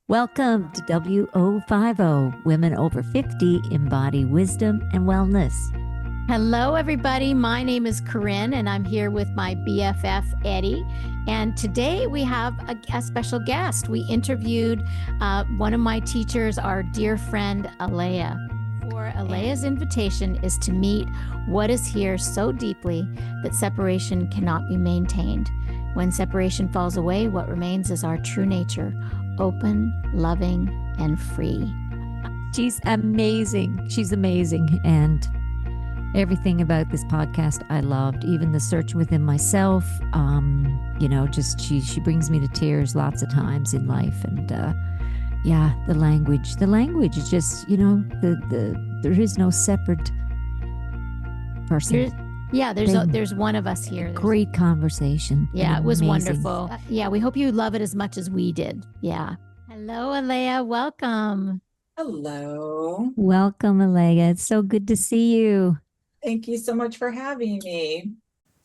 Welcome to WO50, Women Over 50 Embody Wisdom and Wellness. Hello, everybody. My name is Corrine, and I'm here with my BFF, Eddi. And today we have a special guest. We interviewed one of my teachers, our dear friend, Alaya. For Alaya's invitation is to meet what is here so deeply that separation cannot be maintained. When separation falls away, what remains is our true nature, open, loving, and free. She's amazing. She's amazing. And everything about this podcast I loved, even the search within myself. Just she brings me to tears lots of times in life. And the language is just, there is no separate person. There's one of us here. Great conversation. Yeah, it was amazing. wonderful. We hope you love it as much as we did. Yeah. Hello, Alaya. Welcome. Hello. Welcome, Alaya. It's so good to see you. Thank you so much for having me.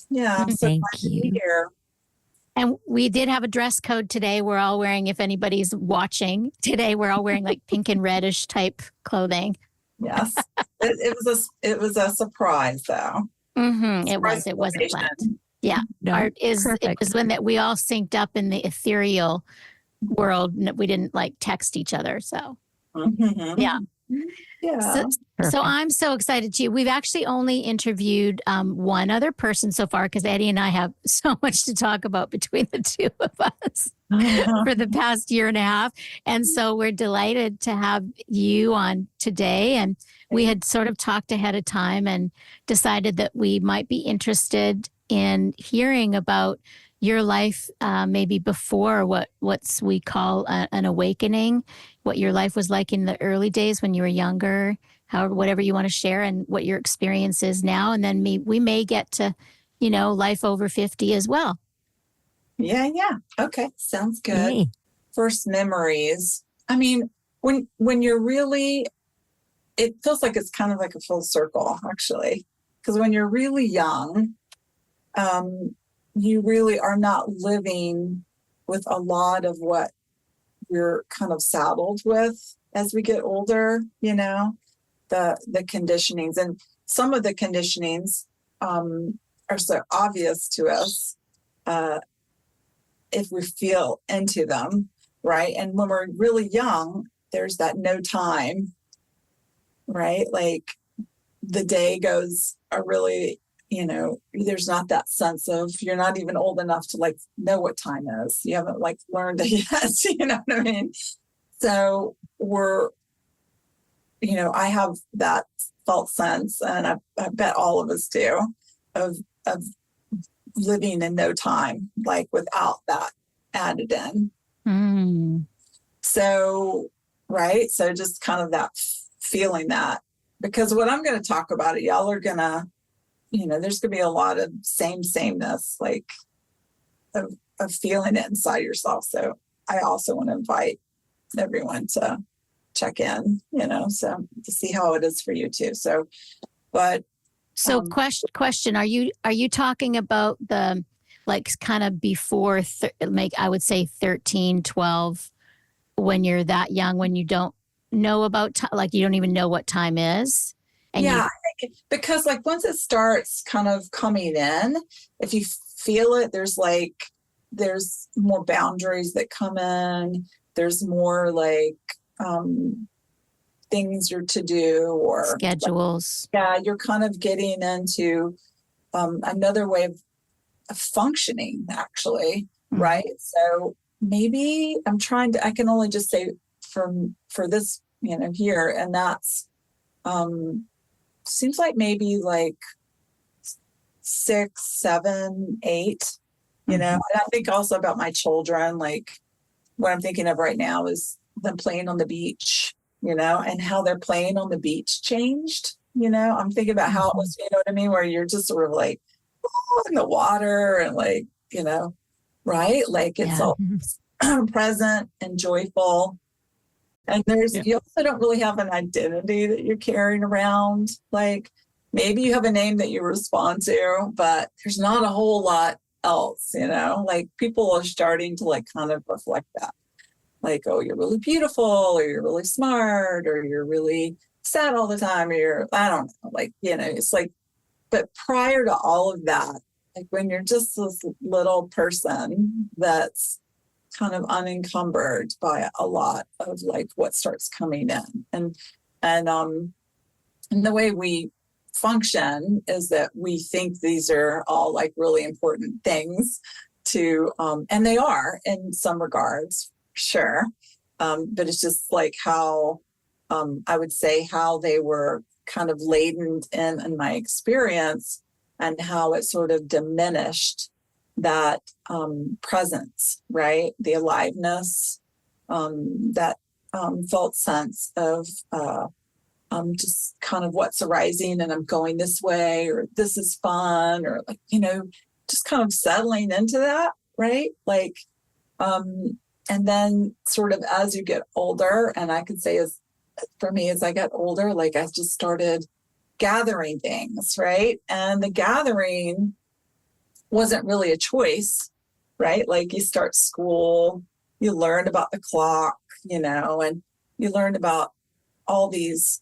Yeah, I'm so Thank glad to you. be here. And we did have a dress code today. We're all wearing, if anybody's watching today, we're all wearing like pink and reddish type clothing. Yes, it was a surprise though. Mm-hmm. It wasn't planned. Yeah. No, It was when that we all synced up in the ethereal world. We didn't like text each other. So Mm-hmm. yeah. Yeah. So I'm so excited too. We've actually only interviewed one other person so far because Eddi and I have so much to talk about between the two of us for the past year and a half. And so we're delighted to have you on today. And we had sort of talked ahead of time and decided that we might be interested in hearing about your life maybe before what we call an awakening, what your life was like in the early days when you were younger, whatever you want to share and what your experience is now. And then we may get to, life over 50 as well. Yeah. Okay. Sounds good. Hey. First memories. I mean, when you're really, it feels like it's kind of like a full circle actually, because when you're really young, you really are not living with a lot of what you're kind of saddled with as we get older, the conditionings. And some of the conditionings are so obvious to us if we feel into them, right? And when we're really young, there's that no time, right? Like the day goes a really, there's not that sense of, you're not even old enough to like know what time is. You haven't like learned it yet, you know what I mean? So I have that felt sense, and I bet all of us do, of living in no time, like without that added in. Mm. So, right. So just kind of that feeling that, because what I'm going to talk about, y'all are going to, there's going to be a lot of sameness, like of feeling it inside yourself. So I also want to invite everyone to check in, so to see how it is for you too. So, but. So question, are you talking about the, like kind of before, I would say 13, 12, when you're that young, when you don't know about time, like you don't even know what time is? And I think because like once it starts kind of coming in, if you feel it, there's more boundaries that come in. There's more like things you're to do or schedules. You're kind of getting into another way of functioning actually, right? So maybe I can only just say for this, here, and that's seems like maybe like 6, 7, 8, and I think also about my children, like what I'm thinking of right now is them playing on the beach, and how their playing on the beach changed, I'm thinking about how it was, you know what I mean? Where you're just sort of like, in the water and like, right? Like it's all present and joyful. And you also don't really have an identity that you're carrying around. Like maybe you have a name that you respond to, but there's not a whole lot else, like people are starting to like kind of reflect that. like, oh, you're really beautiful, or you're really smart, or you're really sad all the time, or I don't know, like, it's like, but prior to all of that, like when you're just this little person that's kind of unencumbered by a lot of like what starts coming in, and the way we function is that we think these are all like really important things to, and they are in some regards, sure. But it's just like how, I would say how they were kind of laden in my experience, and how it sort of diminished that presence, right? The aliveness, that felt sense of just kind of what's arising, and I'm going this way, or this is fun, or like, just kind of settling into that, right? Like, and then sort of as you get older, and I could say for me, as I got older, like I just started gathering things, right? And the gathering wasn't really a choice, right? Like you start school, you learn about the clock, and you learn about all these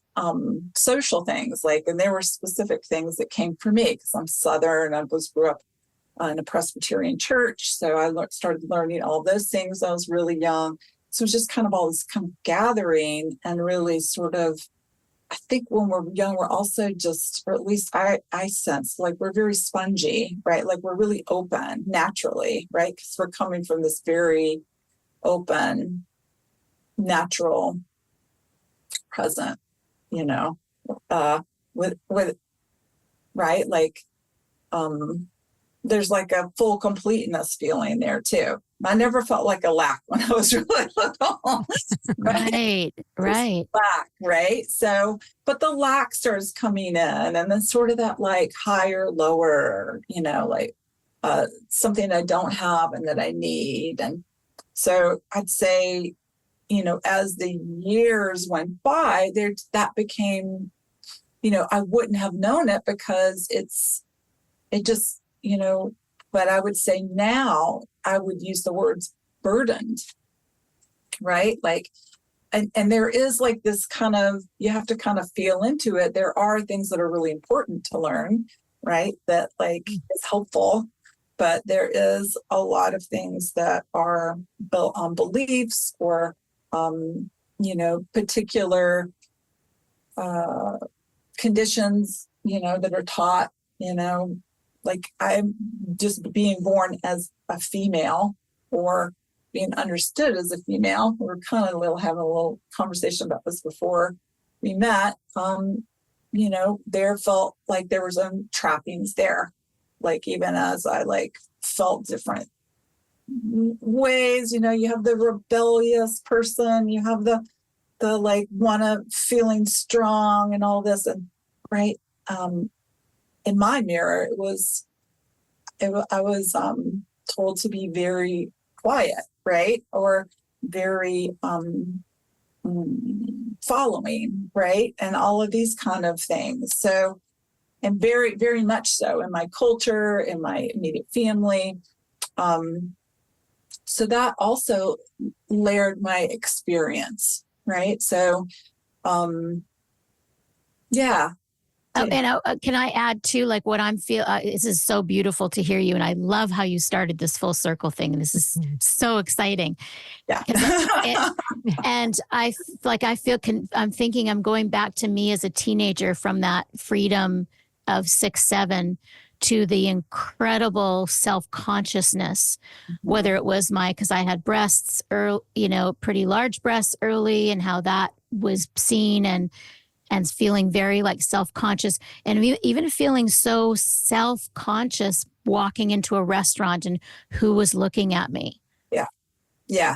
social things, like, and there were specific things that came for me because I'm Southern. I grew up in a Presbyterian church, so I started learning all those things. I was really young, so it was just kind of all this kind of gathering, and really sort of, I think when we're young, we're also just, or at least I sense like we're very spongy, right? Like we're really open naturally, right? Because we're coming from this very open, natural present, with right, like there's like a full completeness feeling there too. I never felt like a lack when I was really little. Right. Lack, right? So, but the lack starts coming in, and then sort of that like higher, lower, like something I don't have and that I need. And so I'd say, as the years went by, that became, I wouldn't have known it because it just, but I would say now I would use the words burdened, right? Like, and there is like this kind of, you have to kind of feel into it. There are things that are really important to learn, right? That like is helpful, but there is a lot of things that are built on beliefs or, particular conditions, that are taught, like I'm just being born as a female or being understood as a female. We were kind of having a little conversation about this before we met. There felt like there was some trappings there, like even as I like felt different ways, you have the rebellious person, you have the like feeling strong and all this, and right. In my mirror, I was told to be very quiet, right? Or very following, right? And all of these kind of things. So, and very, very much so in my culture, in my immediate family. So that also layered my experience, right? So, yeah. Oh, and can I add too, like what I'm this is so beautiful to hear you. And I love how you started this full circle thing. And this is so exciting. Yeah. And I'm thinking I'm going back to me as a teenager, from that freedom of 6-7 to the incredible self-consciousness, whether it was because I had breasts early, pretty large breasts early, and how that was seen, and feeling very like self-conscious, and even feeling so self-conscious walking into a restaurant and who was looking at me. Yeah.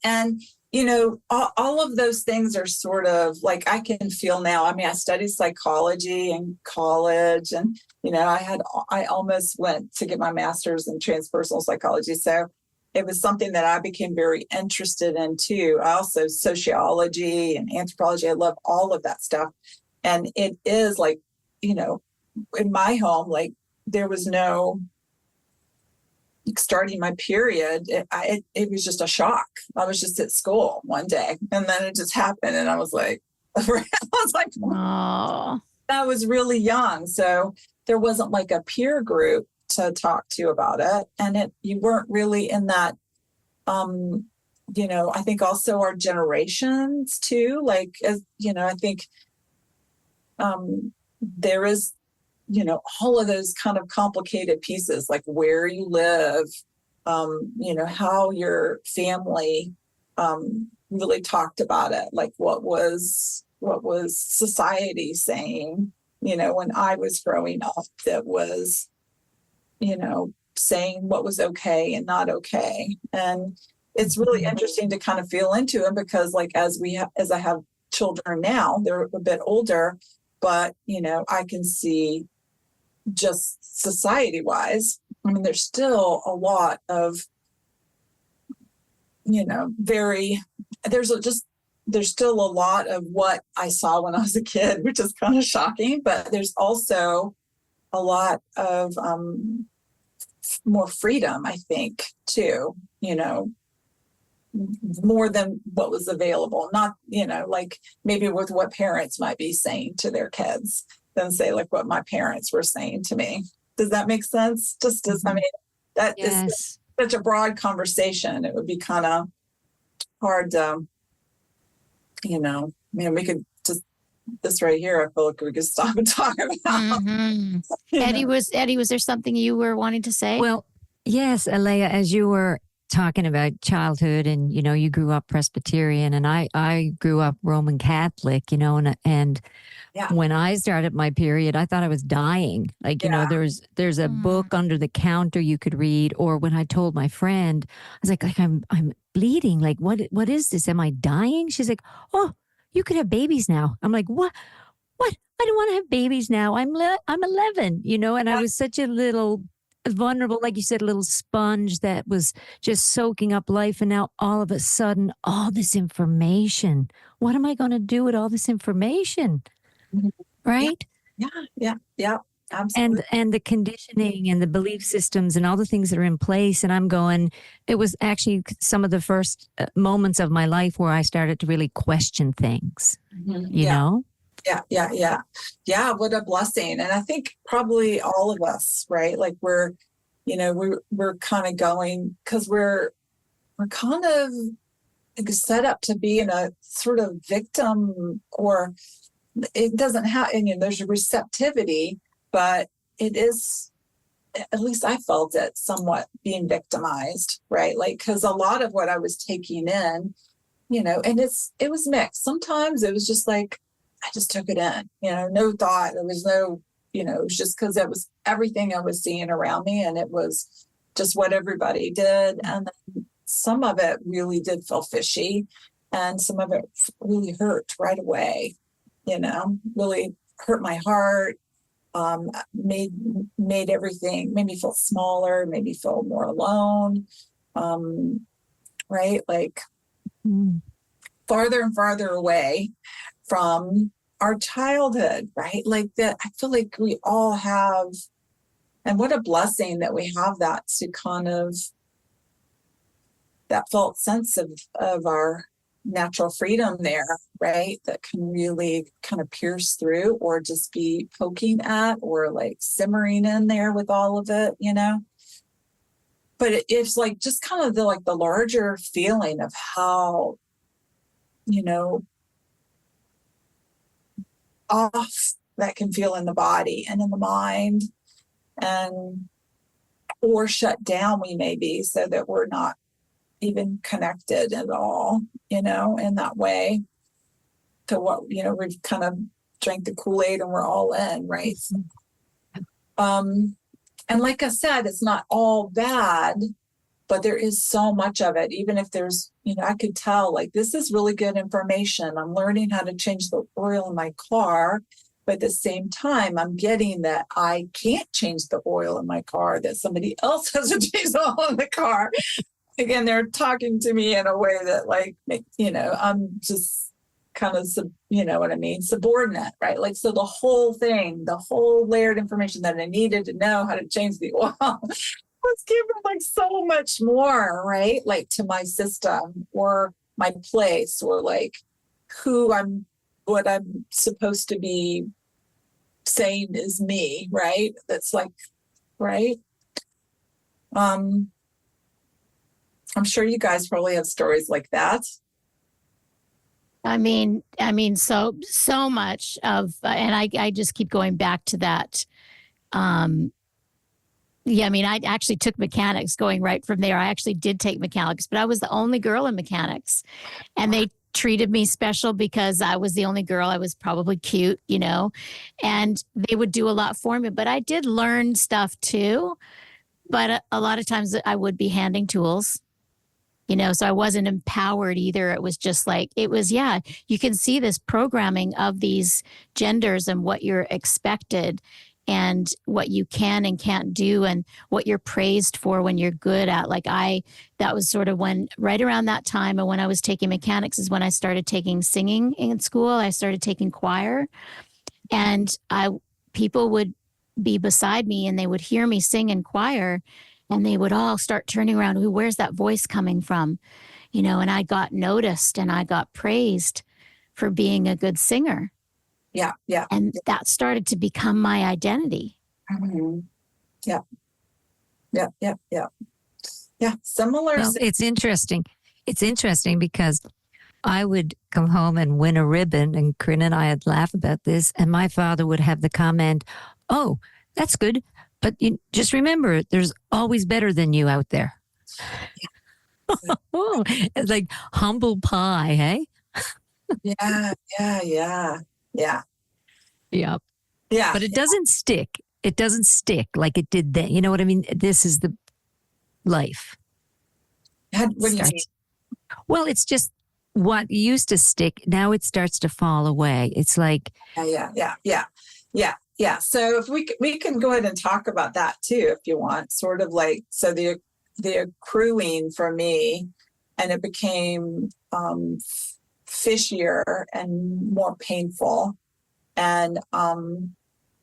And, all of those things are sort of like, I can feel now. I mean, I studied psychology in college, and, I almost went to get my master's in transpersonal psychology. So it was something that I became very interested in too. I also sociology and anthropology. I love all of that stuff. And it is like, in my home, like there was no starting my period, it was just a shock. I was just at school one day, and then it just happened, and I was like, oh, I was really young, so there wasn't like a peer group to talk to about it, and you weren't really in that. I think also our generations too, like, as I think there is, all of those kind of complicated pieces, like where you live, how your family really talked about it, like what was society saying, when I was growing up, that was, saying what was okay and not okay. And it's really interesting to kind of feel into it, because like as I have children now, they're a bit older, but I can see just society wise, I mean, there's still a lot of, there's still a lot of what I saw when I was a kid, which is kind of shocking, but there's also a lot of more freedom, I think, too, more than what was available. Not, like maybe with what parents might be saying to their kids than say like what my parents were saying to me. Does that make sense? Just as, I mean, that is such a broad conversation. It would be kind of hard to, we could just, this right here, I feel like we could stop and talk about. Eddi, was there something you were wanting to say? Well, yes, Alaya, as you were talking about childhood, and you grew up Presbyterian, and I grew up Roman Catholic, and when I started my period, I thought I was dying. Like, there's a book under the counter you could read, or when I told my friend, I was like I'm bleeding. Like, what is this? Am I dying? She's like, oh, you could have babies now. I'm like, what? I don't want to have babies now. I'm 11, and I was such a little vulnerable, like you said, a little sponge that was just soaking up life. And now all of a sudden, all this information, what am I going to do with all this information? Right? Yeah. Absolutely. And the conditioning and the belief systems and all the things that are in place. And I'm going, it was actually some of the first moments of my life where I started to really question things, you know? Yeah. What a blessing. And I think probably all of us, right? Like we're kind of going, because we're kind of set up to be in a sort of victim, or it doesn't have, there's a receptivity, but it is, at least I felt it, somewhat being victimized, right? Like, because a lot of what I was taking in, and it was mixed. Sometimes it was just like, I just took it in, no thought. There was no, it was just because it was everything I was seeing around me, and it was just what everybody did. And then some of it really did feel fishy, and some of it really hurt right away, really hurt my heart, made everything, made me feel smaller, made me feel more alone, right? Like farther and farther away from our childhood, right? Like that, I feel like we all have, and what a blessing that we have that to kind of, that felt sense of our natural freedom there, right? That can really kind of pierce through, or just be poking at, or like simmering in there with all of it, But it's like just kind of the larger feeling of how, off that can feel in the body and in the mind, and or shut down we may be, so that we're not even connected at all, in that way to what, we've kind of drank the Kool-Aid and we're all in, right? And like I said, it's not all bad, but there is so much of it. Even if there's, I could tell, like, this is really good information. I'm learning how to change the oil in my car, but at the same time, I'm getting that I can't change the oil in my car, that somebody else has to change the oil in the car. Again, they're talking to me in a way that, like, I'm just kind of, what I mean? Subordinate, right? Like, so the whole thing, the whole layered information that I needed to know how to change the oil, was given like so much more, right? Like to my system or my place or like what I'm supposed to be saying is me, right? That's like, right? I'm sure you guys probably have stories like that. I mean, so much of, and I just keep going back to that. Yeah, I mean, I actually took mechanics going right from there. I actually did take mechanics, but I was the only girl in mechanics. And they treated me special because I was the only girl. I was probably cute, and they would do a lot for me. But I did learn stuff too. But a lot of times I would be handing tools, so I wasn't empowered either. It was just like, you can see this programming of these genders and what you're expected and what you can and can't do and what you're praised for when you're good at. That was sort of right around that time. And when I was taking mechanics is when I started taking singing in school. I started taking choir, and people would be beside me and they would hear me sing in choir and they would all start turning around. Where's that voice coming from? And I got noticed and I got praised for being a good singer. Yeah. Yeah. And that started to become my identity. Mm-hmm. Yeah. Yeah. Yeah. Yeah. Yeah. Similar. Well, it's interesting. It's interesting because I would come home and win a ribbon, and Corinne and I would laugh about this, and my father would have the comment, "Oh, that's good, but you just remember, there's always better than you out there." Yeah. Oh, it's like humble pie, hey? Yeah. Yeah. Yeah. Yeah. Yeah. Yeah. But it doesn't stick. It doesn't stick like it did then. You know what I mean? This is the life. What do you mean? Well, it's just what used to stick. Now it starts to fall away. It's like. Yeah. So if we can go ahead and talk about that too, if you want, sort of like, so the accruing for me, and it became fishier and more painful. And can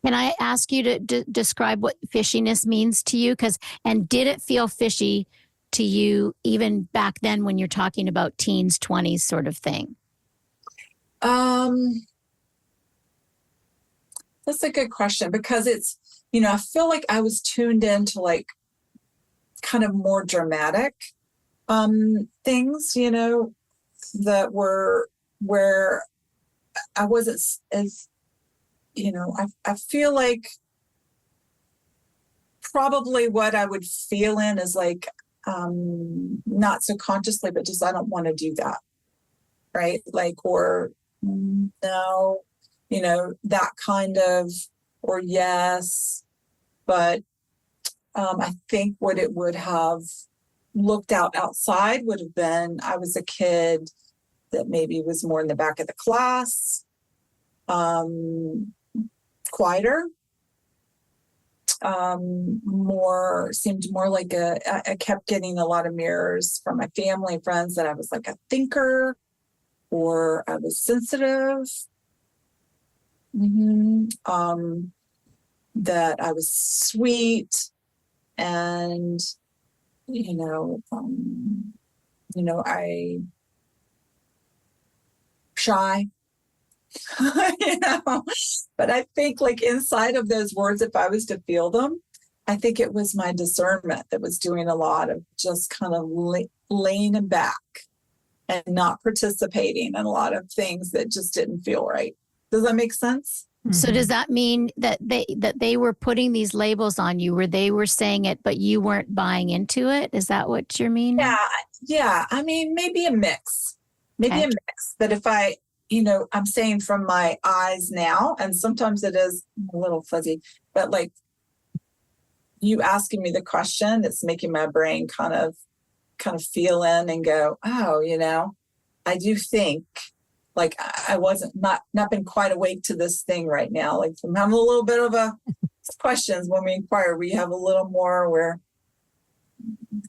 I ask you to describe what fishiness means to you? And did it feel fishy to you even back then when you're talking about teens, 20s sort of thing? That's a good question, because it's, I feel like I was tuned into like kind of more dramatic things, that were where I wasn't as, I feel like probably what I would feel in is like, not so consciously, but just, I don't want to do that. Right. Like, or no, that kind of, or yes. But I think what it would have looked outside would have been, I was a kid that maybe was more in the back of the class, quieter, seemed more like I kept getting a lot of mirrors from my family and friends that I was like a thinker, or I was sensitive, that I was sweet, and I shy. But I think like inside of those words, if I was to feel them, I think it was my discernment that was doing a lot of just kind of laying back and not participating in a lot of things that just didn't feel right. Does that make sense? So does that mean that they were putting these labels on you, where they were saying it, but you weren't buying into it? Is that what you mean? Yeah. I mean, maybe a mix. A mix. But if I'm saying from my eyes now, and sometimes it is a little fuzzy, but like you asking me the question, it's making my brain kind of feel in and go, oh, I do think like I wasn't not been quite awake to this thing right now. Like I'm having a little bit of a questions when we inquire, we have a little more,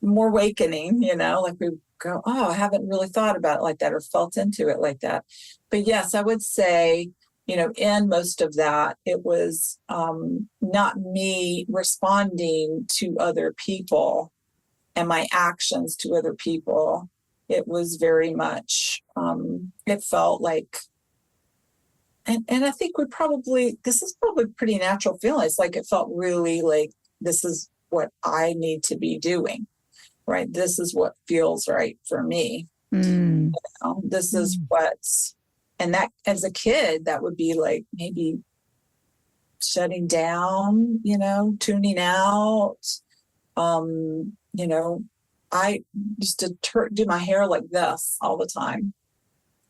more awakening, like we go, oh, I haven't really thought about it like that or felt into it like that. But yes, I would say, in most of that, it was not me responding to other people and my actions to other people. It was very much, it felt like, and I think this is probably pretty natural feeling. It's like, it felt really like, this is what I need to be doing, right? This is what feels right for me. This is what's, and that as a kid, that would be like maybe shutting down, tuning out. I used to do my hair like this all the time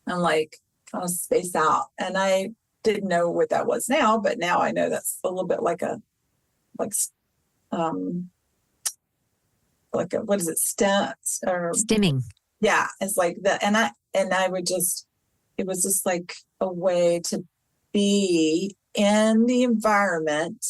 and like kind of space out. And I didn't know what that was now, but now I know that's a little bit like what is it? Stimming. Yeah. It's like that. And I would just, it was just like a way to be in the environment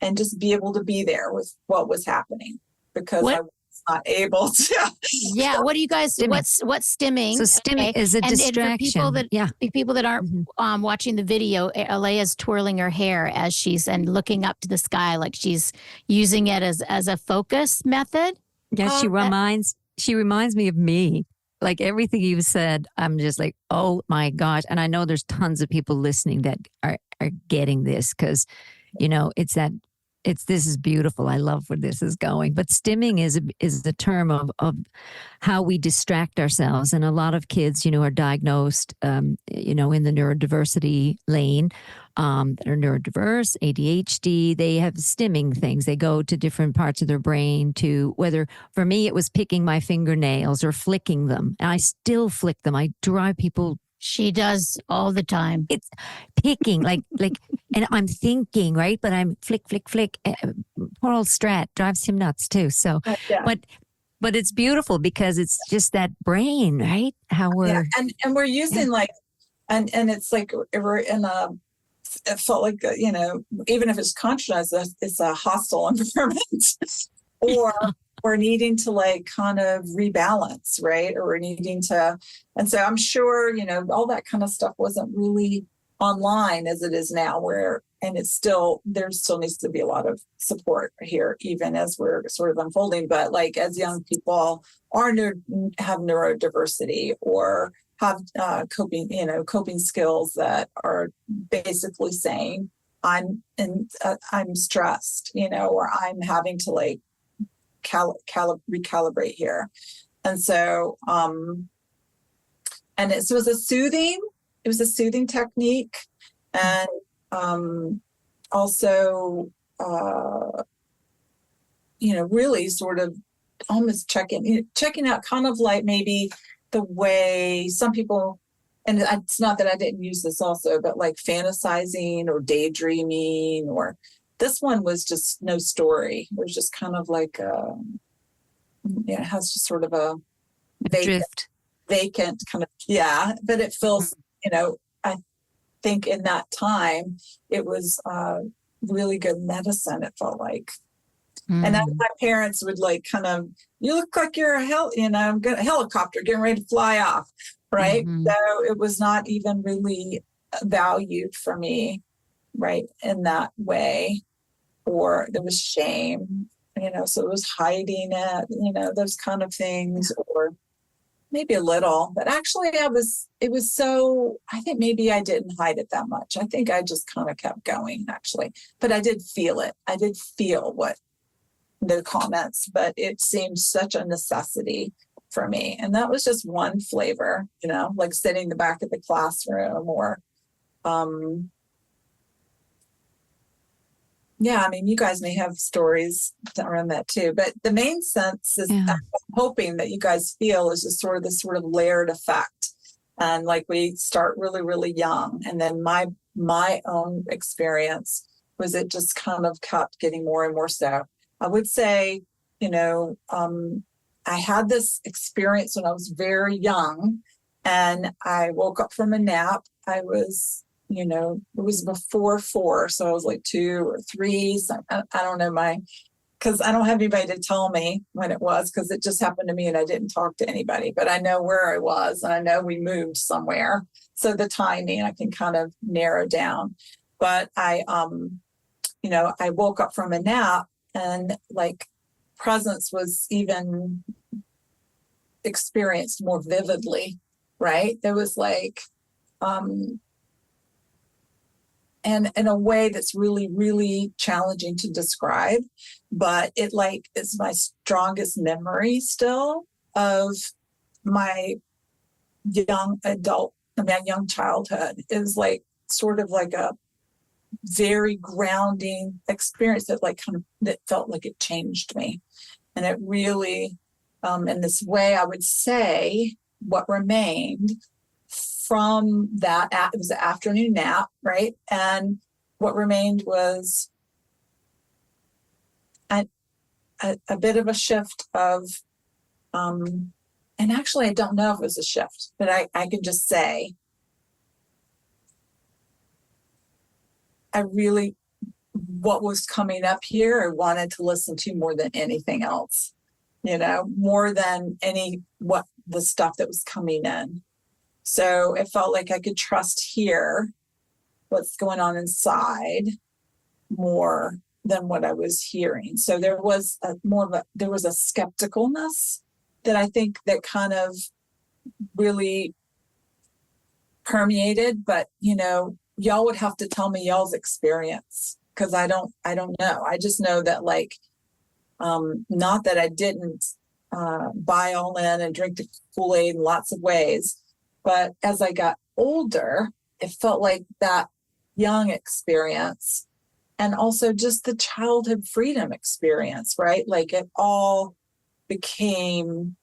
and just be able to be there with what was happening, because I was not able to. Yeah. What do you guys, Stimming. what's stimming? So stimming is a distraction. And for people that aren't watching the video, Alaya's twirling her hair as and looking up to the sky, like she's using it as a focus method. Yeah, she reminds me of me. Like everything you've said, I'm just like, oh my gosh. And I know there's tons of people listening that are getting this, because, this is beautiful. I love where this is going. But stimming is the term of how we distract ourselves. And a lot of kids, are diagnosed, in the neurodiversity lane, that are neurodiverse, ADHD. They have stimming things. They go to different parts of their brain to, whether, for me, it was picking my fingernails or flicking them. And I still flick them. I drive people. She does all the time. It's picking, like, and I'm thinking, right? But I'm flick. Poor old Strat drives him nuts too. So, yeah. but it's beautiful because it's just that brain, right? How we're and we're using and it's like we're in it felt like even if it's conscious, it's a hostile environment, or we're needing to like kind of rebalance, right? Or we're needing to, and so I'm sure, all that kind of stuff wasn't really online as it is now, and there still needs to be a lot of support here, even as we're sort of unfolding. But like, as young people have neurodiversity or have coping skills that are basically saying, I'm stressed, or I'm having to like recalibrate here. And so, and it was a soothing technique. And, also, really sort of almost checking out kind of like maybe the way some people, and it's not that I didn't use this also, but like fantasizing or daydreaming, or this one was just no story. It was just kind of like, it has just sort of a vacant kind of, but it feels, I think in that time, it was really good medicine, it felt like. And then my parents would like kind of, you look like you're a helicopter getting ready to fly off, right? So it was not even really valued for me, right, in that way. Or there was shame, so it was hiding it, those kind of things, or maybe a little. But actually I think maybe I didn't hide it that much. I think I just kind of kept going, actually. But I did feel it. I did feel what the comments, but it seemed such a necessity for me. And that was just one flavor, like sitting in the back of the classroom, or you guys may have stories around that too, but the main sense is I'm hoping that you guys feel is just sort of this sort of layered effect. And like, we start really, really young. And then my own experience was it just kind of kept getting more and more so. I would say, I had this experience when I was very young, and I woke up from a nap. I was, it was before 4, so I was like 2 or 3. So I don't know, my because I don't have anybody to tell me when it was, because it just happened to me and I didn't talk to anybody, but I know where I was and I know we moved somewhere. So the timing I can kind of narrow down. But I woke up from a nap and like presence was even experienced more vividly, right? There was like, and in a way that's really, really challenging to describe, but it like is my strongest memory still of my young childhood. Is like sort of like a very grounding experience that like kind of that felt like it changed me. And it really, in this way, I would say what remained from that, it was an afternoon nap, right? And what remained was a bit of a shift of, and actually, I don't know if it was a shift, but I can just say, what was coming up here, I wanted to listen to more than anything else, more than what the stuff that was coming in. So it felt like I could trust here what's going on inside more than what I was hearing. So there was a skepticalness that I think that kind of really permeated, but y'all would have to tell me y'all's experience, because I don't know. I just know that like, not that I didn't buy all in and drink the Kool-Aid in lots of ways, but as I got older, it felt like that young experience and also just the childhood freedom experience, right? Like it all became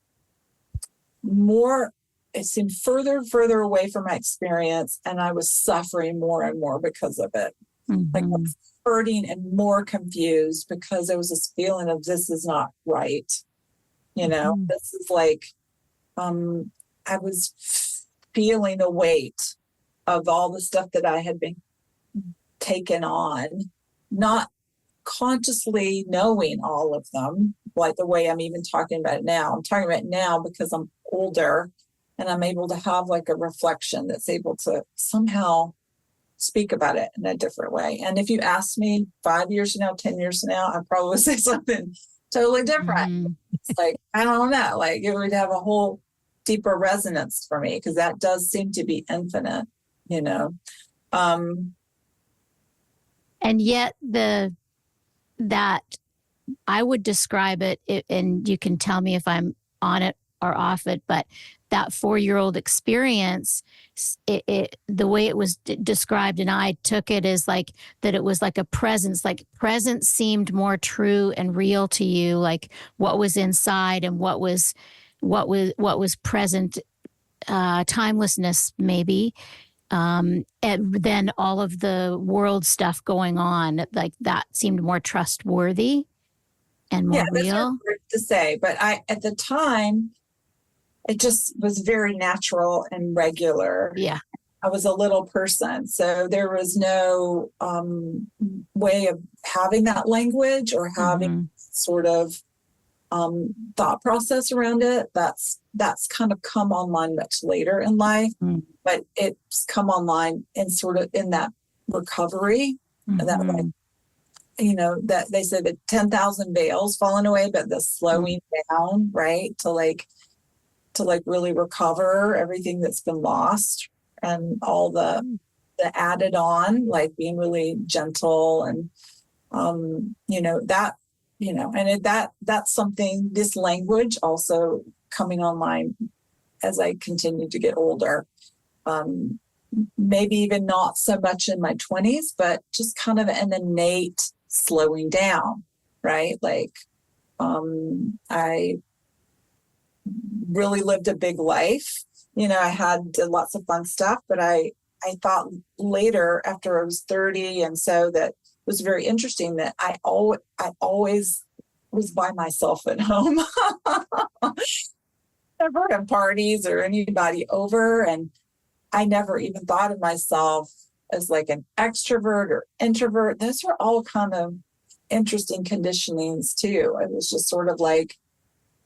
more, it seemed further and further away from my experience, and I was suffering more and more because of it. Mm-hmm. Like I was hurting and more confused because there was this feeling of this is not right. Mm-hmm. This is like, I was feeling a weight of all the stuff that I had been taken on, not consciously knowing all of them, like the way I'm even talking about it now. I'm talking about it now because I'm older and I'm able to have like a reflection that's able to somehow speak about it in a different way. And if you ask me 5 years from now, 10 years from now, I'd probably say something totally different. Mm-hmm. It's like, I don't know, like it would have a whole deeper resonance for me, because that does seem to be infinite, and yet that I would describe it, and you can tell me if I'm on it or off it, but that 4-year-old experience, the way it was described, and I took it as like that it was like a presence, like presence seemed more true and real to you, like what was inside and what was present, timelessness maybe, and then all of the world stuff going on, like that seemed more trustworthy and more real. That's hard to say, but at the time, it just was very natural and regular. Yeah. I was a little person, so there was no way of having that language or having sort of thought process around it. That's kind of come online much later in life, but it's come online in sort of in that recovery, that like, that they said that 10,000 veils fallen away, but the slowing down, right, to really recover everything that's been lost and all the added on, like being really gentle and that's something, this language also coming online as I continue to get older. Maybe even not so much in my 20s, but just kind of an innate slowing down, right? Like I really lived a big life. I did lots of fun stuff, but I thought later, after I was 30, and so that it was very interesting that I always was by myself at home. Never had parties or anybody over, and I never even thought of myself as like an extrovert or introvert. Those were all kind of interesting conditionings too. It was just sort of like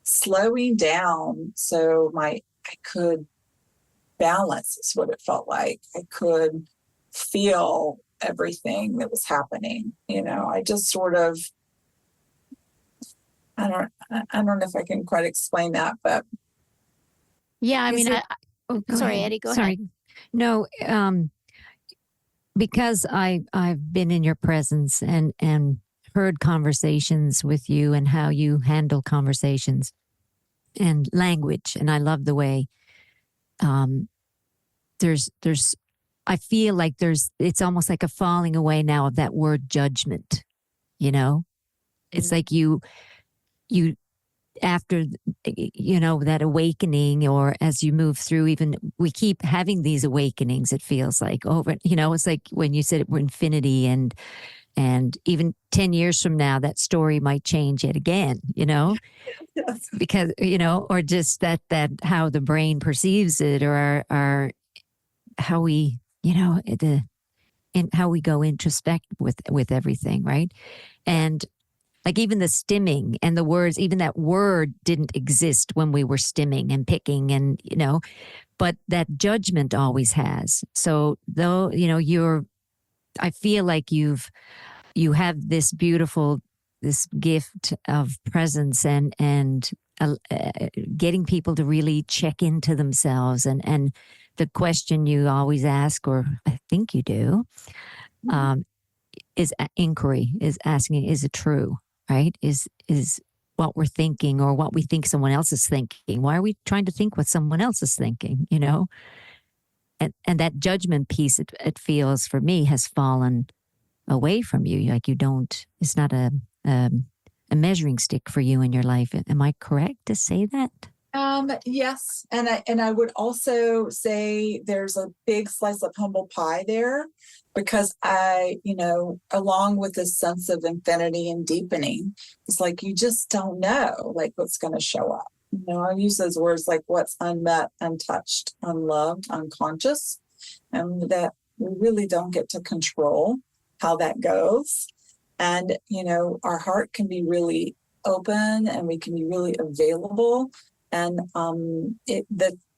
slowing down so I could balance is what it felt like. I could feel everything that was happening. I just sort of, I don't know if I can quite explain that, but yeah, I mean, sorry, Eddi, go ahead. No, because I've been in your presence and heard conversations with you and how you handle conversations and language, and I love the way there's I feel like it's almost like a falling away now of that word judgment. It's like you after that awakening, or as you move through, even we keep having these awakenings, it feels like over, it's like when you said it, we're infinity, and even 10 years from now that story might change yet again, yes. Because or just that how the brain perceives it, or our how we how we go introspect with everything, right? And like even the stimming and the words, even that word didn't exist when we were stimming and picking, and but that judgment always has. So though I feel like you have this beautiful, this gift of presence and getting people to really check into themselves, and the question you always ask, or I think you do, is inquiry, is asking, is it true? Right? Is what we're thinking or what we think someone else is thinking? Why are we trying to think what someone else is thinking? And that judgment piece, it feels for me, has fallen away from you. Like it's not a measuring stick for you in your life. Am I correct to say that? Yes. And I would also say there's a big slice of humble pie there, because along with this sense of infinity and deepening, it's like, you just don't know like what's going to show up. I use those words like what's unmet, untouched, unloved, unconscious, and that we really don't get to control how that goes. And, our heart can be really open and we can be really available. And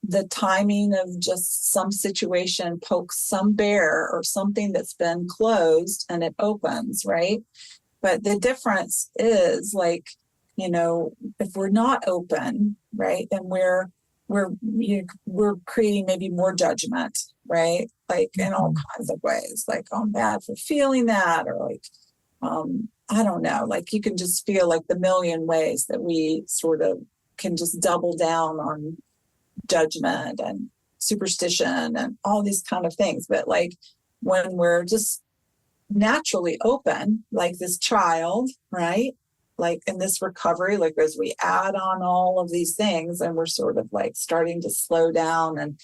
the timing of just some situation pokes some bear or something that's been closed, and it opens, right? But the difference is like, if we're not open, right, then we're creating maybe more judgment, right? Like in all kinds of ways, like, oh, I'm bad for feeling that, or like, I don't know, like you can just feel like the million ways that we sort of can just double down on judgment and superstition and all these kind of things. But like when we're just naturally open, like this child, right? Like in this recovery, like as we add on all of these things and we're sort of like starting to slow down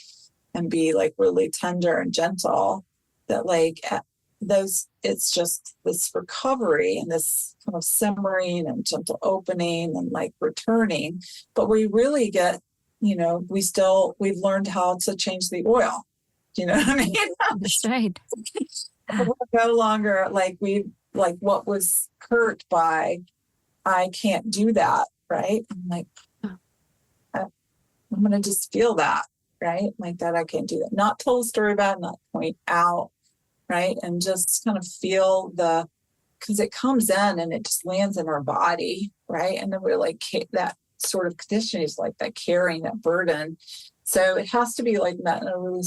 and be like really tender and gentle, that like it's just this recovery and this kind of simmering and gentle opening and like returning. But we really get, we've learned how to change the oil. Do you know what I mean? That's right. We're no longer like what was hurt by, I can't do that, right? I'm like, I'm going to just feel that, right? Like that I can't do that. Not tell a story about it, not point out, right? And just kind of feel because it comes in and it just lands in our body, right? And then we're like, that sort of condition is like that carrying that burden. So it has to be like that in a really,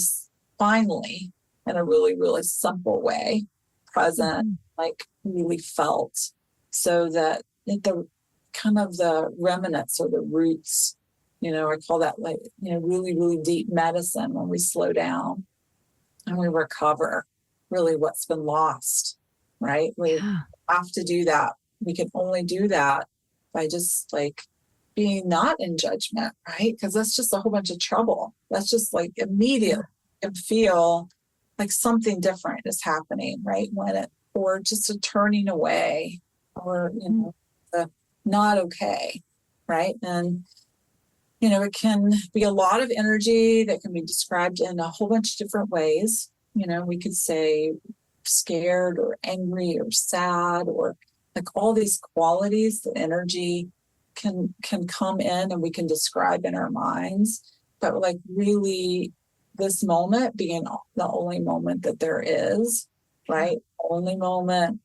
finally, in a really, really simple way, present, like really felt, so that the kind of the remnants or the roots, I call that like, really, really deep medicine when we slow down and we recover really what's been lost, right? We have to do that. We can only do that by just like being not in judgment, right? Because that's just a whole bunch of trouble. That's just like immediate and feel like something different is happening, right? Or just a turning away, or, the not okay, right? And, it can be a lot of energy that can be described in a whole bunch of different ways. We could say scared or angry or sad, or like all these qualities, the energy can come in and we can describe in our minds, but like really this moment being the only moment that there is, right? Only moment,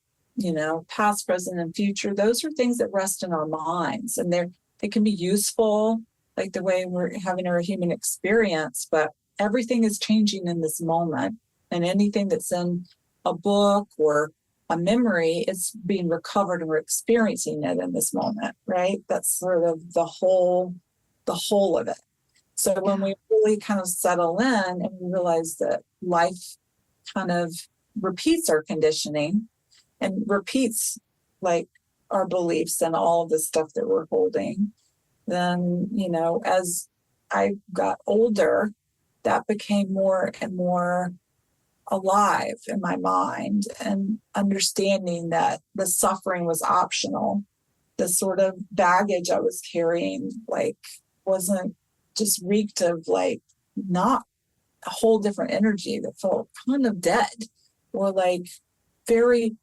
past, present, and future. Those are things that rest in our minds, and they can be useful, like the way we're having our human experience, but everything is changing in this moment, and anything that's in a book or a memory, it's being recovered and we're experiencing it in this moment, right? That's sort of the whole of it. So when we really kind of settle in and we realize that life kind of repeats our conditioning and repeats like our beliefs and all of the stuff that we're holding, then, as I got older, that became more and more alive in my mind, and understanding that the suffering was optional. The sort of baggage I was carrying, like, wasn't just reeked of like not a whole different energy that felt kind of dead, or like very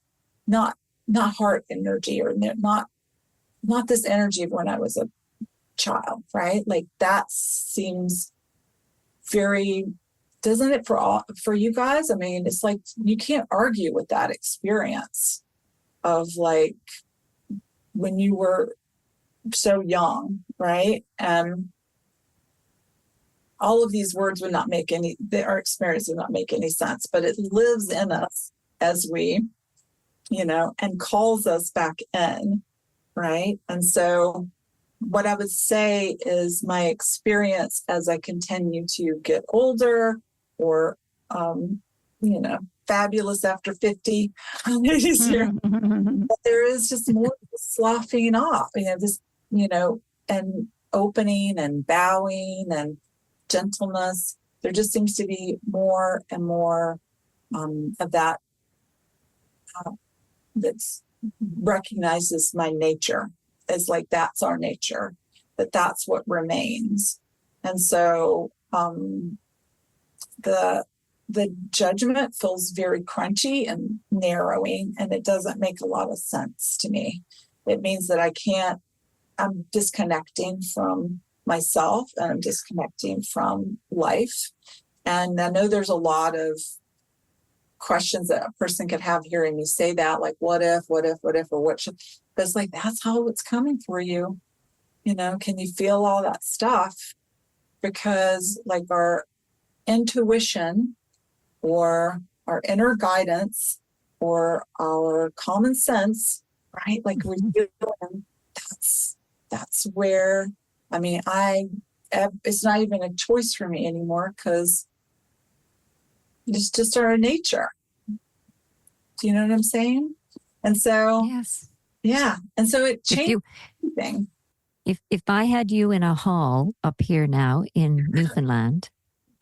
not heart energy, or not this energy of when I was a child, right? Like that seems very, doesn't it, for you guys? I mean, it's like you can't argue with that experience of like when you were so young, right? All of these words would not make our experience would not make any sense, but it lives in us as we, and calls us back in, right? And so what I would say is my experience as I continue to get older, or, fabulous after 50, this year, but there is just more sloughing off, and opening and bowing and gentleness. There just seems to be more and more of that that recognizes my nature as like that's our nature, that's what remains. And so the judgment feels very crunchy and narrowing, and it doesn't make a lot of sense to me. It means that I'm disconnecting from myself, and I'm disconnecting from life. And I know there's a lot of questions that a person could have hearing me say that, like, what if, or what should, but it's like, that's how it's coming for you. Can you feel all that stuff? Because like our intuition or our inner guidance or our common sense, right? Like that's where, I mean, it's not even a choice for me anymore, because it's just our nature. Do you know what I'm saying? And so, yes. Yeah. And so it changed everything. If I had you in a hall up here now in Newfoundland,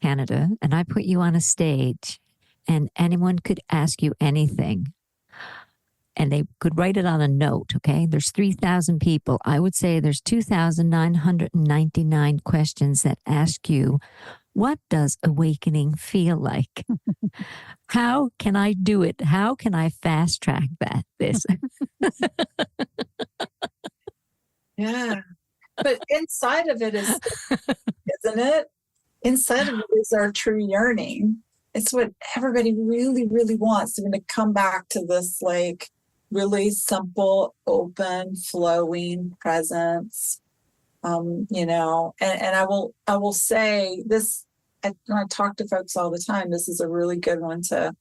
Canada, and I put you on a stage and anyone could ask you anything and they could write it on a note, okay? There's 3,000 people. I would say there's 2,999 questions that ask you, what does awakening feel like? How can I do it? How can I fast track this? Yeah. But inside of it is, isn't it? Inside of it is our true yearning. It's what everybody really, really wants. They're going to come back to this like really simple, open, flowing presence. And I will say this, I talk to folks all the time. This is a really good one to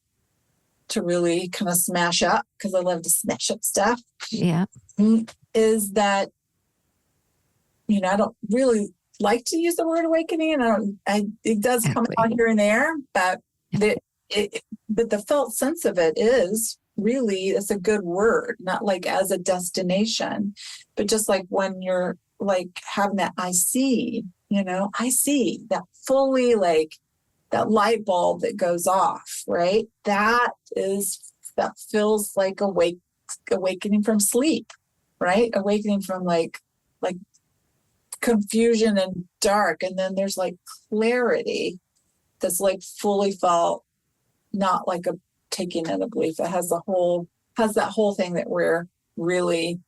really kind of smash up, because I love to smash up stuff. Yeah. Is that, I don't really like to use the word awakening, and it does come out here and there, but but the felt sense of it is really, it's a good word, not like as a destination, but just like when you're like having that, I see that fully, like that light bulb that goes off, right? That feels like awakening from sleep, right? Awakening from like confusion and dark, and then there's like clarity that's like fully felt, not like a taking in a belief. It has that whole thing that we're really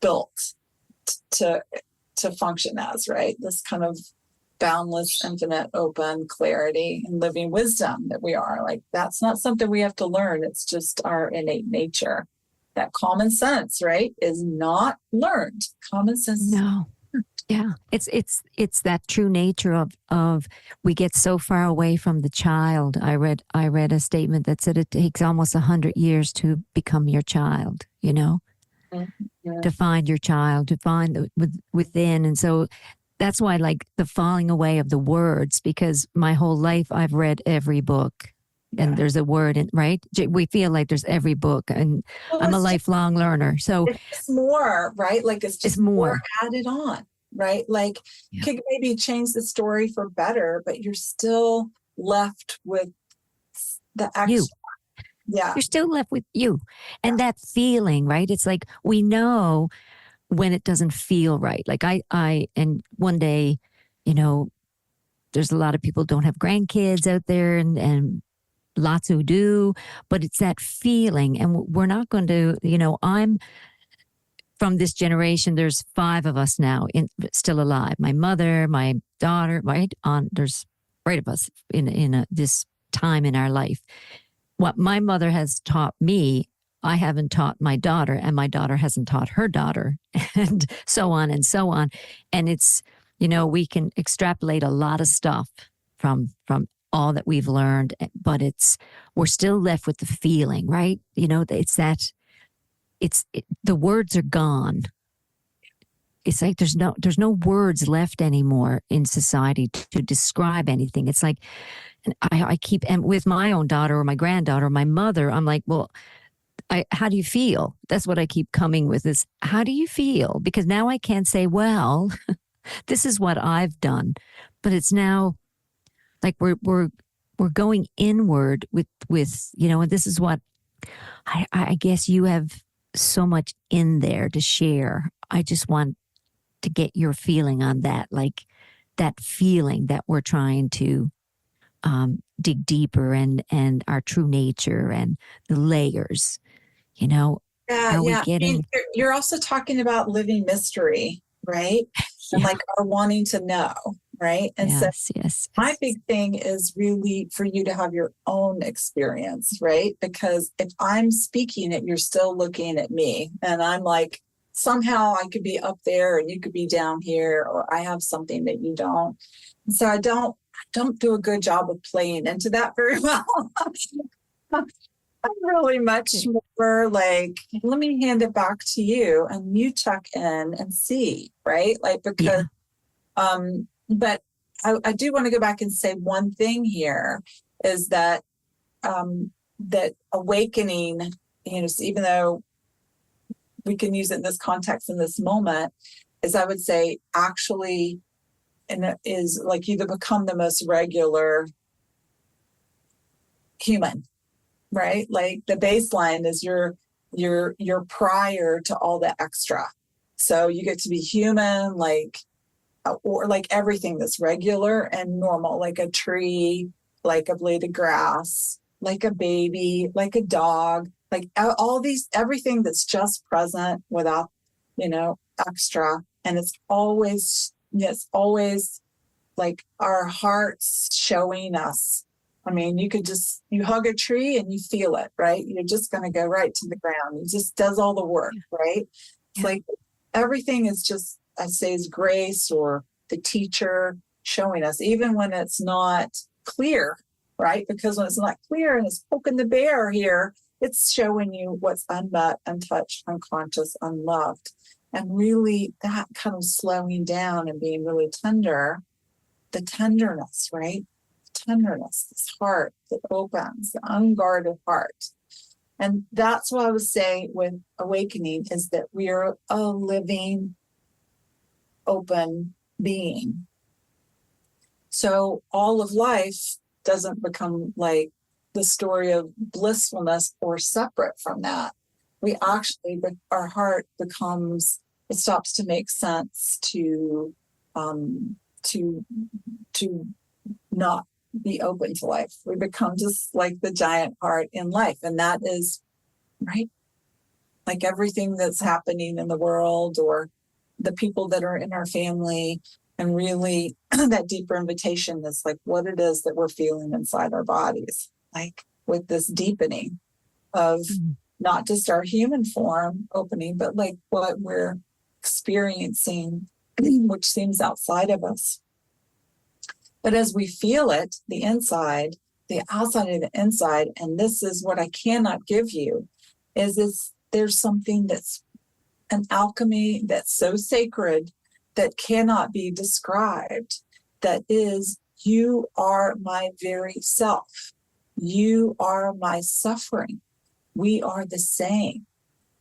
built to function as, right? This kind of boundless, infinite, open clarity and living wisdom that we are. Like, that's not something we have to learn. It's just our innate nature. That common sense, right, is not learned. Common sense. No. Yeah. It's that true nature of we get so far away from the child. I read a statement that said it takes almost 100 years to become your child, you know, to find your child, to find within. And so that's why I like the falling away of the words, because my whole life I've read every book. And there's a word in, right? We feel like there's every book, and I'm a lifelong learner. So it's more, right? Like it's just more added on, right? Like could maybe change the story for better, but you're still left with the extra. You. Yeah. You're still left with you. And that feeling, right? It's like we know when it doesn't feel right. Like and one day, you know, there's a lot of people don't have grandkids out there, and lots who do, but it's that feeling. And we're not going to, you know, I'm from this generation. There's 5 of us now still alive. My mother, my daughter, right on. There's 8 of us in this time in our life. What my mother has taught me, I haven't taught my daughter, and my daughter hasn't taught her daughter, and so on and so on. And it's, you know, we can extrapolate a lot of stuff from all that we've learned, but we're still left with the feeling, right? You know, the words are gone. It's like there's no words left anymore in society to describe anything. It's like, I keep, and with my own daughter or my granddaughter or my mother, I'm like, well, how do you feel? That's what I keep coming with is, how do you feel? Because now I can't say, well, this is what I've done, but it's now like we're going inward with, you know, and this is what I guess you have so much in there to share. I just want to get your feeling on that, like that feeling that we're trying to dig deeper and our true nature and the layers, you know. We getting... I mean, you're also talking about living mystery, right? And like our wanting to know, right? And yes. My big thing is really for you to have your own experience, right? Because if I'm speaking it, you're still looking at me, and I'm like, somehow I could be up there and you could be down here, or I have something that you don't. And so I don't do a good job of playing into that very well. I'm really much more like, let me hand it back to you and you check in and see, right? Like, because, but I do want to go back and say one thing here is that, that awakening, you know, even though we can use it in this context in this moment, is I would say actually, and it is like you to become the most regular human, right? Like the baseline is you're prior to all the extra. So you get to be human, like, or like everything that's regular and normal, like a tree, like a blade of grass, like a baby, like a dog, like all these, everything that's just present without, you know, extra. And it's always like our hearts showing us. I mean, you hug a tree and you feel it, right? You're just going to go right to the ground. It just does all the work, right? It's like everything is just, I say, is grace or the teacher showing us, even when it's not clear, right? Because when it's not clear and it's poking the bear here, it's showing you what's unmet, untouched, unconscious, unloved. And really that kind of slowing down and being really tender, the tenderness, right? Tenderness, this heart that opens, the unguarded heart. And that's what I would say with awakening is that we are a living, open being. So all of life doesn't become like the story of blissfulness or separate from that. We actually, our heart becomes, it stops to make sense to not be open to life. We become just like the giant heart in life. And that is, right? like everything that's happening in the world or the people that are in our family. And really that deeper invitation is like what it is that we're feeling inside our bodies, like with this deepening of not just our human form opening, but like what we're experiencing, which seems outside of us. But as we feel it, the inside, the outside of the inside, and this is what I cannot give you, is there's something that's an alchemy that's so sacred that cannot be described, that is, you are my very self. You are my suffering. We are the same.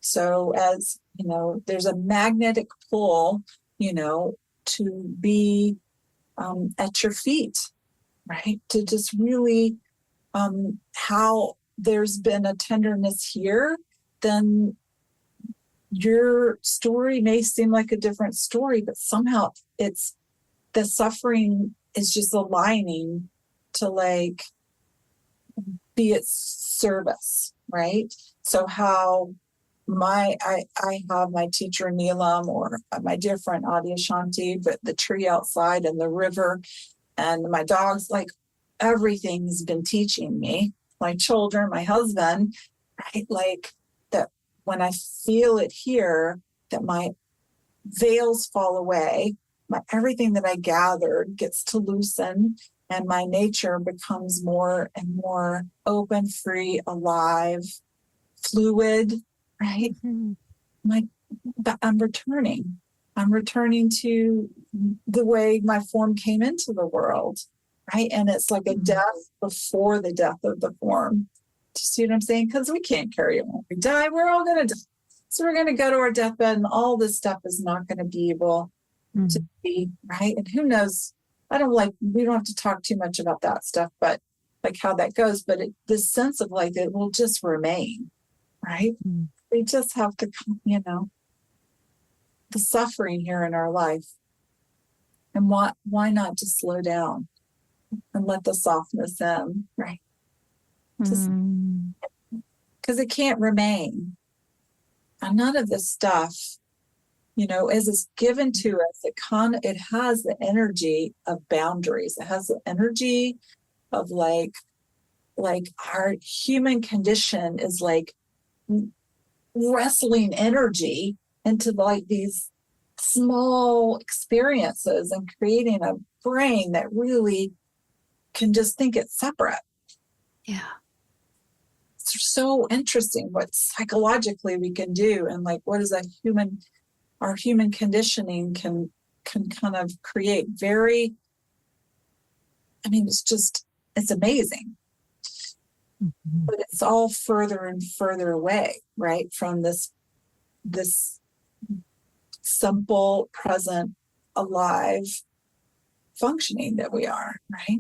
So as, you know, there's a magnetic pull, you know, to be at your feet, right? To just really, how there's been a tenderness here, then your story may seem like a different story, but somehow it's the suffering is just aligning to like be its service, right? So how I have my teacher Neelam or my dear friend Adi Ashanti, but the tree outside and the river and my dogs, like everything's been teaching me, my children, my husband, right? Like that when I feel it here, that my veils fall away, everything that I gathered gets to loosen, and my nature becomes more and more open, free, alive, fluid, right? But I'm returning. I'm returning to the way my form came into the world, right? And it's like a death before the death of the form. Do you see what I'm saying? Because we can't carry it when we die. We're all going to die. So we're going to go to our deathbed, and all this stuff is not going to be able to be, right? And who knows? We don't have to talk too much about that stuff, but like how that goes. But this sense of like it will just remain, right? We just have to, you know, the suffering here in our life. And why not just slow down and let the softness in, right? Because it can't remain. And none of this stuff, you know, as it's given to us, it has the energy of boundaries. It has the energy of like our human condition is like wrestling energy into like these small experiences and creating a brain that really can just think it's separate. Yeah. It's so interesting what psychologically we can do, and like what is our human conditioning can kind of create very, I mean, it's amazing. But it's all further and further away, right, from this simple, present, alive functioning that we are, right?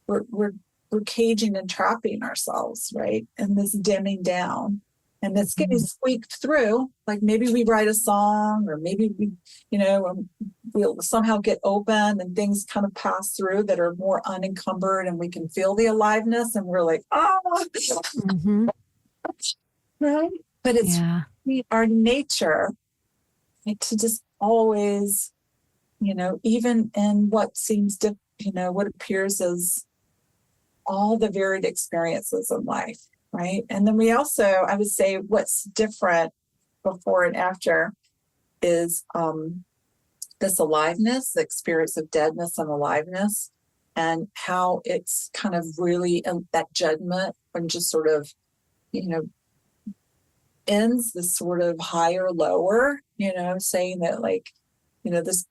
We're caging and trapping ourselves, right? And this dimming down, and it's getting squeaked through. Like maybe we write a song, or maybe we, you know, we'll somehow get open and things kind of pass through that are more unencumbered, and we can feel the aliveness, and we're like, right? But it's our nature, right, to just always, you know, even in what seems what appears as all the varied experiences of life, right? And then we also, I would say, what's different before and after is this aliveness, the experience of deadness and aliveness, and how it's kind of really that judgment and just sort of, you know, ends this sort of higher, lower, you know, saying that like, you know, this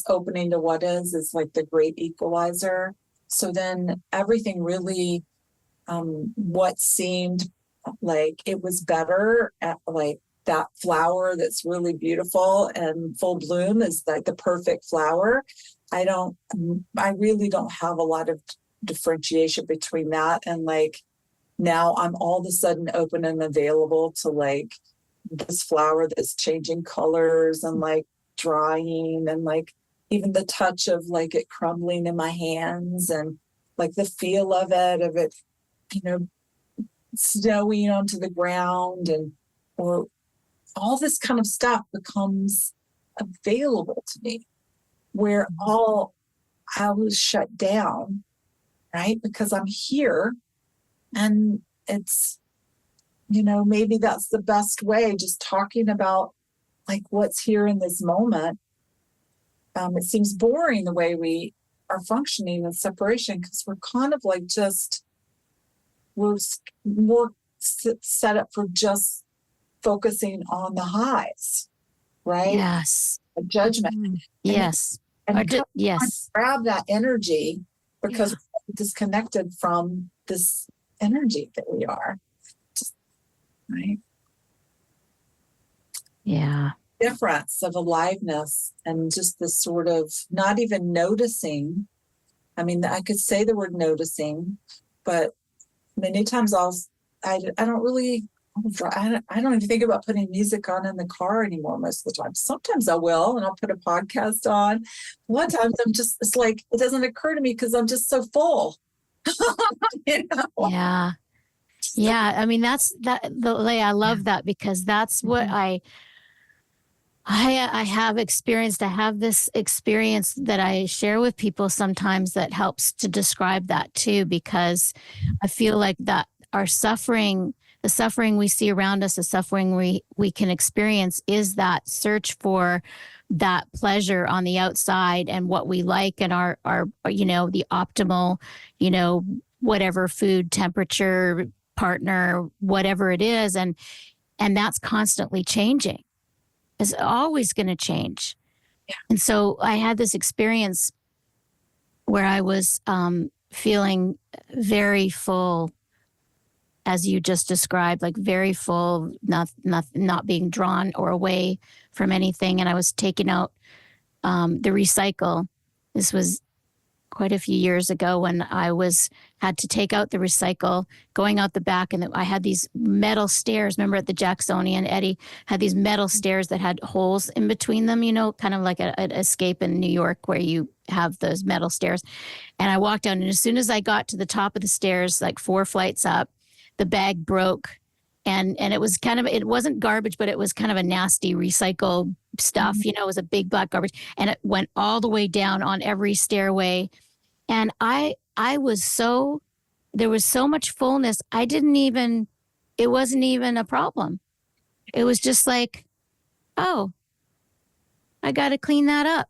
opening to what is like the great equalizer. So then everything really, what seemed like it was better at like that flower that's really beautiful and full bloom is like the perfect flower. I really don't have a lot of differentiation between that and like, now I'm all of a sudden open and available to like this flower that's changing colors and like drying, and like even the touch of like it crumbling in my hands, and like the feel of it, you know, snowing onto the ground, and or all this kind of stuff becomes available to me, where all I was shut down, right? Because I'm here, and it's, maybe that's the best way, just talking about like what's here in this moment. It seems boring the way we are functioning in separation, because we're kind of like we're more set up for just focusing on the highs, right? Yes. A judgment. Yes. Yes. Grab that energy, because we're disconnected from this energy that we are. Right? Yeah. Difference of aliveness and just this sort of not even noticing. I mean, I could say the word noticing, but many times I don't even think about putting music on in the car anymore most of the time. Sometimes I will, and I'll put a podcast on. A lot of times it's like, it doesn't occur to me because I'm just so full. Yeah. Yeah. I mean, Alaya, I love that, because that's what I have experienced. I have this experience that I share with people sometimes that helps to describe that too, because I feel like that our suffering, the suffering we see around us, the suffering we can experience, is that search for that pleasure on the outside and what we like, and our the optimal, whatever food, temperature, partner, whatever it is. And that's constantly changing. It's always going to change. Yeah. And so I had this experience where I was feeling very full, as you just described, like very full, not being drawn or away from anything. And I was taking out the recycle. This was quite a few years ago, when I had to take out the recycle, going out the back, and I had these metal stairs. Remember at the Jacksonian, Eddi had these metal stairs that had holes in between them, kind of like an Escape in New York, where you have those metal stairs. And I walked down, and as soon as I got to the top of the stairs, like 4 flights up, the bag broke. And it was it wasn't garbage, but it was kind of a nasty recycle stuff. It was a big black garbage, and it went all the way down on every stairway. And there was so much fullness. It wasn't even a problem. It was just like, oh, I got to clean that up.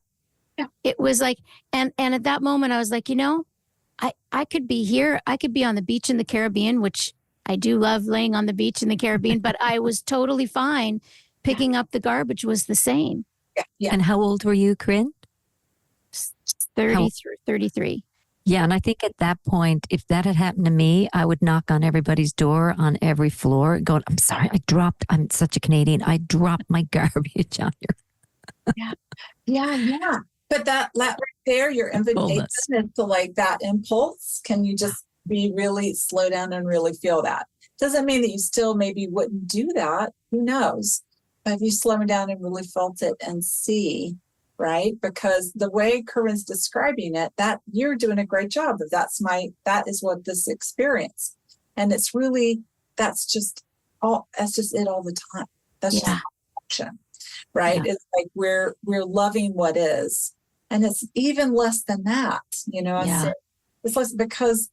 Yeah. It was like, and at that moment I was like, I could be here. I could be on the beach in the Caribbean, which I do love laying on the beach in the Caribbean, but I was totally fine. Picking up the garbage was the same. Yeah. And how old were you, Corrine? 33. Yeah. And I think at that point, if that had happened to me, I would knock on everybody's door on every floor going, I'm sorry, I'm such a Canadian. I dropped my garbage on here. Yeah. But that right there, your invitation is to like that impulse. Can you just be really slow down and really feel that? Doesn't mean that you still maybe wouldn't do that. Who knows? But if you slow down and really felt it and see, right? Because the way Corrine's describing it, that you're doing a great job. That is what this experience. And it's really, that's just it all the time. That's just action, right? Yeah. It's like we're loving what is. And it's even less than that, it's less, because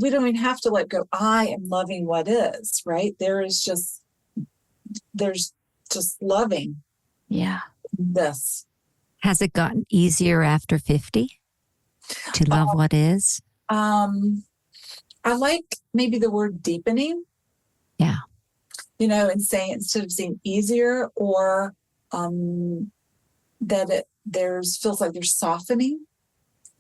we don't even have to let go. I am loving what is, right? There's just loving. Yeah. This. Has it gotten easier after 50 to love what is? I like maybe the word deepening. Yeah. And saying, instead of saying easier, or that it feels like there's softening,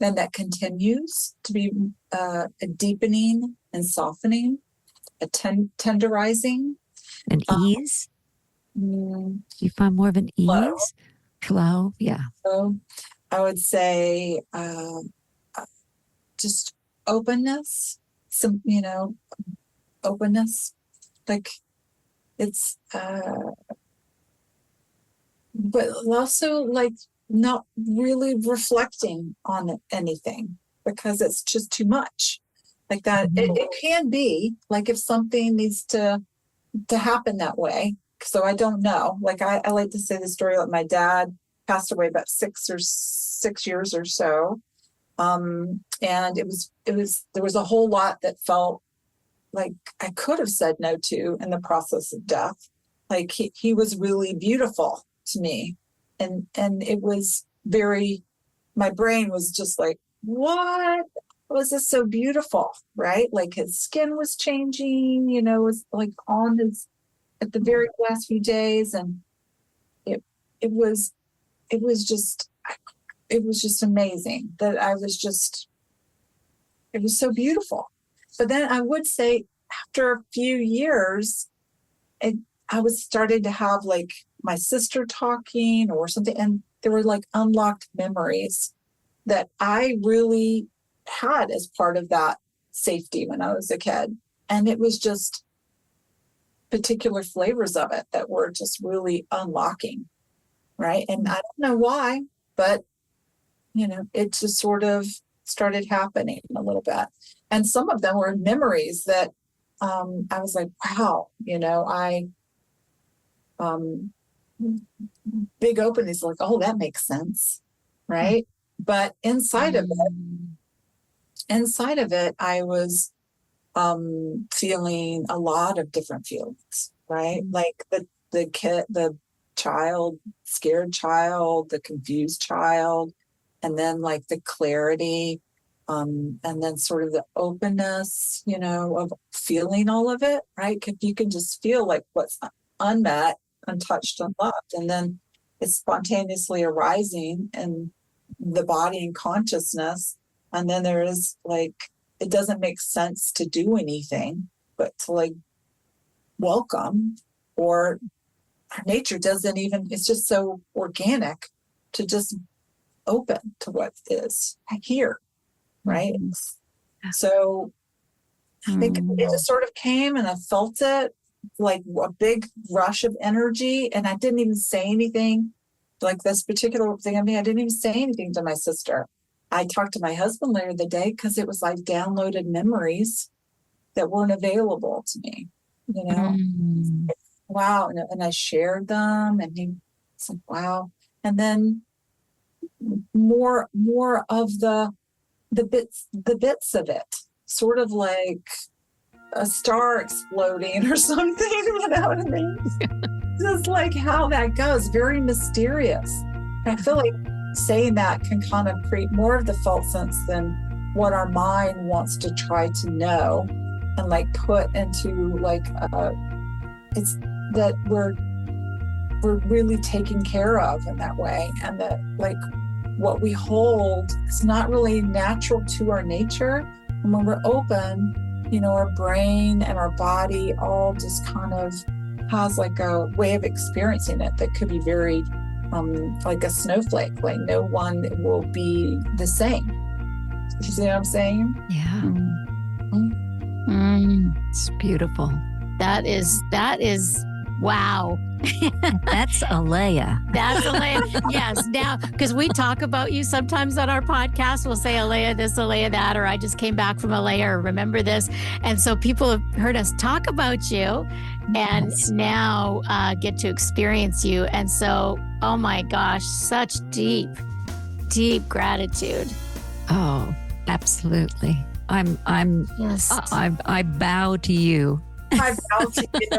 then that continues to be a deepening and softening, a tenderizing. An ease? You find more of an ease? Flow, yeah. So I would say just openness, openness, like it's, but also like not really reflecting on anything, because it's just too much. like that. It can be like if something needs to happen that way. So I don't know. Like I like to say the story, like my dad passed away about 6 years or so. And there was a whole lot that felt like I could have said no to in the process of death. Like he was really beautiful to me. And it was my brain was just like, what was this so beautiful? Right? Like his skin was changing, was like at the very last few days. And it was just amazing that it was so beautiful. But then I would say after a few years, I was starting to have like my sister talking or something, and there were like unlocked memories that I really had as part of that safety when I was a kid. And it was just particular flavors of it that were just really unlocking. Right. And I don't know why, but, it just sort of started happening a little bit. And some of them were memories that I was like, wow, big openness, like, oh, that makes sense. Right. But inside of it, I was feeling a lot of different feelings, right? Like the kid, the child, scared child, the confused child, and then like the clarity, and then sort of the openness, of feeling all of it, right? Because you can just feel like what's unmet, untouched, unloved, and then it's spontaneously arising in the body and consciousness. And then there is like, it doesn't make sense to do anything, but to like welcome, or our nature doesn't even, it's just so organic to just open to what is here, right? So I think it just sort of came and I felt it like a big rush of energy, and I didn't even say anything. Like this particular thing, I didn't even say anything to my sister. I talked to my husband later the day because it was like downloaded memories that weren't available to me, Wow. And I shared them, and he said, wow. And then more of the bits of it, sort of like a star exploding or something, you know what I mean? Just like how that goes, very mysterious. And I feel like saying that can kind of create more of the felt sense than what our mind wants to try to know and like put into like it's that we're really taken care of in that way, and that like what we hold is not really natural to our nature. And when we're open, our brain and our body all just kind of has like a way of experiencing it that could be very like a snowflake. Like no one will be the same. You see what I'm saying? Yeah. It's beautiful. That is wow. That's Alaya. That's Alaya. Yes. Now, because we talk about you sometimes on our podcast, we'll say Alaya this, Alaya that, or I just came back from Alaya, or remember this. And so people have heard us talk about you and now get to experience you. And so, oh my gosh, such deep gratitude. Oh, absolutely. Yes. I bow to you. I bow to you.